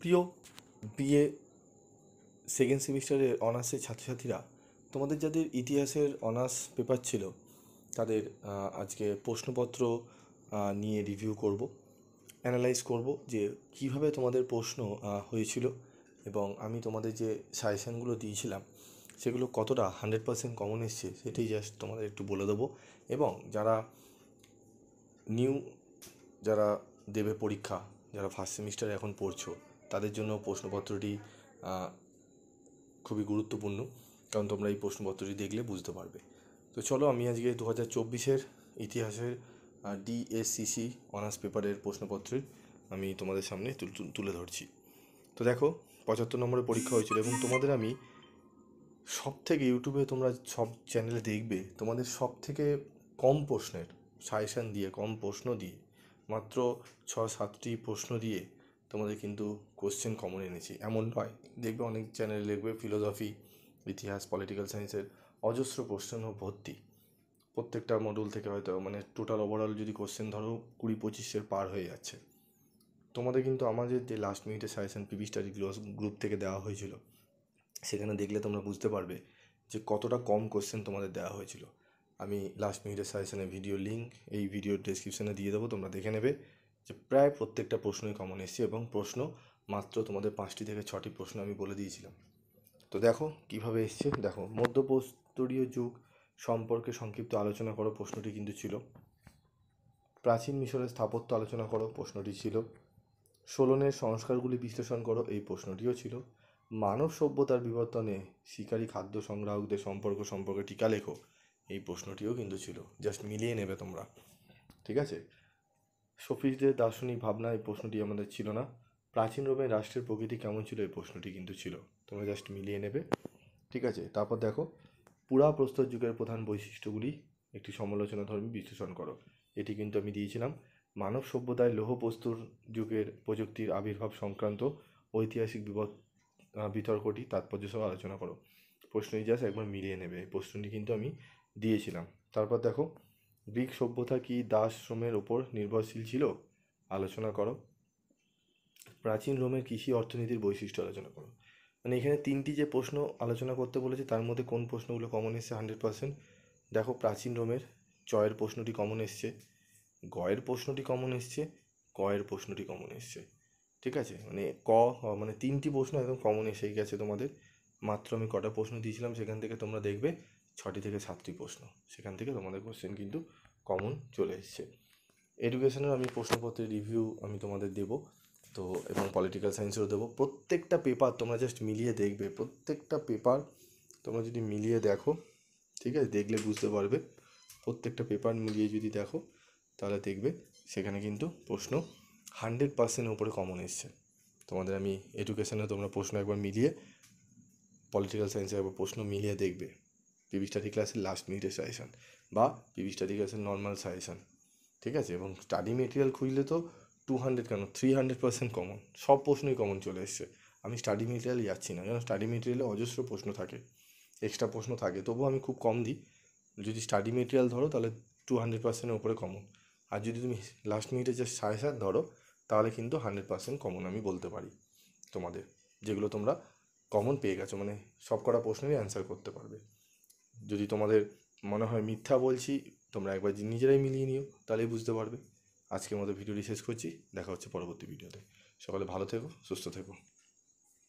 প্রিয় BA second সেমিস্টারের অনার্সের ছাত্রছাত্রীরা, তোমাদের যাদের ইতিহাসের অনার্স পেপার ছিল তাদের আজকে প্রশ্নপত্র নিয়ে রিভিউ করব, অ্যানালাইজ করব যে কিভাবে তোমাদের প্রশ্ন হয়েছিল এবং আমি তোমাদের যে সাজেশানগুলো দিয়েছিলাম সেগুলো কতটা 100% কমন এসছে সেটাই জাস্ট তোমাদের একটু বলে দেবো। এবং যারা যারা দেবে পরীক্ষা, যারা ফার্স্ট সেমিস্টারে এখন পড়ছো তাদের জন্য প্রশ্নপত্রটি খুবই গুরুত্বপূর্ণ, কারণ তোমরা এই প্রশ্নপত্রটি দেখলে বুঝতে পারবে। তো চলো আমি আজকে 2024-এর ইতিহাসের ডিএসসিসি অনার্স পেপারের প্রশ্নপত্রের আমি তোমাদের সামনে তুলে ধরছি। তো দেখো, 75 নম্বরের পরীক্ষা হয়েছিল এবং তোমাদের আমি সব থেকে, ইউটিউবে তোমরা সব চ্যানেলে দেখবে, তোমাদের সব থেকে কম প্রশ্নের সাজেশান দিয়ে, কম প্রশ্ন দিয়ে, মাত্র 6-7টি প্রশ্ন দিয়ে তোমাদের কিন্তু কোশ্চেন কমন এনেছি। এমন নয়, দেখবে অনেক চ্যানেলে দেখবে ফিলোসফি, ইতিহাস, পলিটিক্যাল সায়েন্সের অজস্র প্রশ্ন ভর্তি, প্রত্যেকটা মডিউল থেকে হয়তো মানে টোটাল ওভারঅল যদি কোশ্চেন ধরো 20-25-এর পার হয়ে যাচ্ছে। তোমাদের কিন্তু আমাদের যে লাস্ট মিনিটের সাজেশান পিবি স্টাডি গ্রুপ থেকে দেওয়া হয়েছিল, সেখানে দেখলে তোমরা বুঝতে পারবে যে কতটা কম কোশ্চেন তোমাদের দেওয়া হয়েছিল। আমি লাস্ট মিনিটের সাজেশানের ভিডিও লিঙ্ক এই ভিডিওর ডেসক্রিপশানে দিয়ে দেবো, তোমরা দেখে নেবে যে প্রায় প্রত্যেকটা প্রশ্নই কমন এসছে এবং প্রশ্ন মাত্র তোমাদের 5টি থেকে 6টি প্রশ্ন আমি বলে দিয়েছিলাম। তো দেখো কিভাবে এসছে। দেখো, মধ্যপ্রস্তরীয় যুগ সম্পর্কে সংক্ষিপ্ত আলোচনা করো, প্রশ্নটি কিন্তু ছিল। প্রাচীন মিশরের স্থাপত্য আলোচনা করো, প্রশ্নটি ছিল। সোলনের সংস্কারগুলি বিশ্লেষণ করো, এই প্রশ্নটিও ছিল। মানব সভ্যতার বিবর্তনে শিকারী খাদ্য সংগ্রাহকদের সম্পর্কে টিকা লেখো, এই প্রশ্নটিও কিন্তু ছিল। জাস্ট মিলিয়ে নেবে তোমরা, ঠিক আছে। সফিস্টদের দার্শনিক ভাবনা, এই প্রশ্নটি আমাদের ছিল না। প্রাচীন রোমের রাষ্ট্রের প্রকৃতি কেমন ছিল, এই প্রশ্নটি কিন্তু ছিল। তোমরা জাস্ট মিলিয়ে নেবে, ঠিক আছে। তারপর দেখো, পুরা প্রস্তর যুগের প্রধান বৈশিষ্ট্যগুলি একটি সমালোচনাধর্মী বিশ্লেষণ করো, এটি কিন্তু আমি দিয়েছিলাম। মানব সভ্যতায় লৌহ প্রস্তর যুগের প্রযুক্তির আবির্ভাব সংক্রান্ত ঐতিহাসিক বিতর্কটি তাৎপর্য সহ আলোচনা করো, প্রশ্নটি জাস্ট একবার মিলিয়ে নেবে, এই প্রশ্নটি কিন্তু আমি দিয়েছিলাম। তারপর দেখো, গ্রিক সভ্যতা কি দাস শ্রমের ওপর নির্ভরশীল ছিল, আলোচনা করো। প্রাচীন রোমের কৃষি অর্থনীতির বৈশিষ্ট্য আলোচনা করো। মানে এখানে 3টি যে প্রশ্ন আলোচনা করতে বলেছে তার মধ্যে কোন প্রশ্নগুলো কমন এসছে 100%। দেখো, প্রাচীন রোমের চয়ের প্রশ্নটি কমন এসছে, গয়ের প্রশ্নটি কমন এসছে, কয়ের প্রশ্নটি কমন এসছে, ঠিক আছে। মানে 3টি প্রশ্ন একদম কমন এসেই গেছে তোমাদের। মাত্র আমি কটা প্রশ্ন দিয়েছিলাম সেখান থেকে তোমরা দেখবে 6টি থেকে 7টি প্রশ্ন, সেখান থেকে তোমাদের কোশ্চেন কিন্তু কমন চলে এসছে। এডুকেশনের আমি প্রশ্নপত্রের রিভিউ আমি তোমাদের দেবো, তো এবং পলিটিক্যাল সায়েন্সেরও দেবো। প্রত্যেকটা পেপার তোমরা জাস্ট মিলিয়ে দেখবে, প্রত্যেকটা পেপার তোমরা যদি মিলিয়ে দেখো, ঠিক আছে, দেখলে বুঝতে পারবে। প্রত্যেকটা পেপার মিলিয়ে যদি দেখো তাহলে দেখবে সেখানে কিন্তু প্রশ্ন 100% উপরে কমন এসছে তোমাদের। আমি এডুকেশনে তোমরা প্রশ্ন একবার মিলিয়ে, পলিটিক্যাল সায়েন্সে একবার প্রশ্ন মিলিয়ে দেখবে, পিবি স্টাডি ক্লাসের লাস্ট মিনিটের সাজেশান বা পিবি স্টাডি ক্লাসের নর্মাল সাজেশান, ঠিক আছে। এবং স্টাডি মেটেরিয়াল খুঁজলে তো 200 কেন 300% কমন, সব প্রশ্নই কমন চলে এসছে। আমি স্টাডি মেটেরিয়াল যাচ্ছি না, কারণ স্টাডি মেটেরিয়ালে অজস্র প্রশ্ন থাকে, এক্সট্রা প্রশ্ন থাকে, তবুও আমি খুব কম দিই। যদি স্টাডি মেটেরিয়াল ধরো তাহলে 200%-এর উপরে কমন, আর যদি তুমি লাস্ট মিনিটে যে সাজেশান ধরো তাহলে কিন্তু 100% কমন আমি বলতে পারি তোমাদের, যেগুলো তোমরা কমন পেয়ে গেছো, মানে সব কটা প্রশ্নেরই অ্যান্সার করতে পারবে। যদি তোমাদের মনে হয় মিথ্যা বলছি, তোমরা একবার নিজেরাই মিলিয়ে নিও, তাহলেই বুঝতে পারবে। আজকের মতো ভিডিওটি শেষ করছি, দেখা হচ্ছে পরবর্তী ভিডিওতে। সকালে ভালো থেকো, সুস্থ থেকো।